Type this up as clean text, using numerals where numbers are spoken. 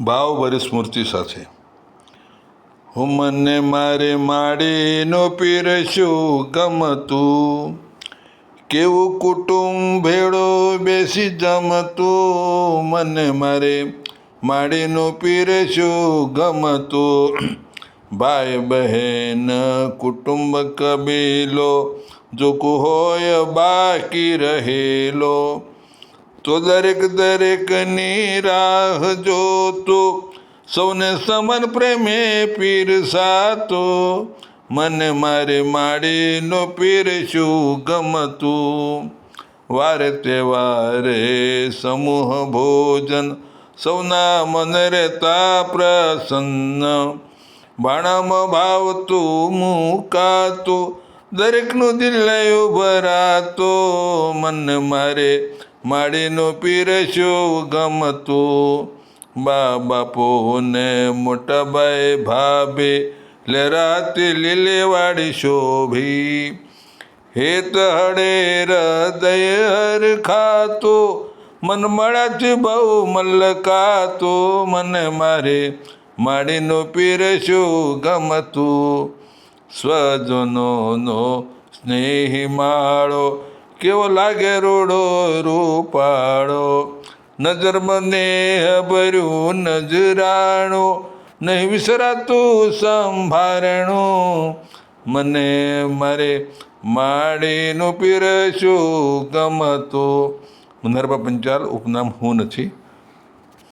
ભાવભરી સ્મૃતિ સાથે હું મને મારે માડીનો પીરસ્યું ગમતું, કેવું કુટુંબ ભેળો બેસી જમતું, મને મારે માડીનું પીરસ્યું ગમતું, ભાઈ બહેન કુટુંબ કબીલો જોકું હોય બાકી રહેલો, તો દરેકની રાહ જોતો, સૌને સમન પ્રેમે પીરસાતો, મને મારે માડીનો પીરસ્યું ગમતું, વારે તહેવારે સમૂહ ભોજન સૌના મન રહેતા પ્રસન્ન, ભાણામાં ભાવતું મુકાતું દરેકનું દિલ ઉભરાતો, મને મારે માડીનું પીરસ્યું ગમતું, બા બાપોને મોટા ભાઈ ભાભી લહેરાતી લીલીવાળી શોભી, હેત હળે હૃદય હરખાતું, મન મળાથી બહુ મલકાતું, મને મારે માડીનું પીરસ્યું ગમતું, સ્વજનોનો સ્નેહી માળો કેવો લાગે રૂડો રૂપાળો, નજરમાં નેહ ભર્યું નજરાણું, નહીં વિસરાતું સંભારણું, મને મારે માડીનું પીરસ્યું ગમતું. મનહરબા પંચાલ, ઉપનામ હું નથી.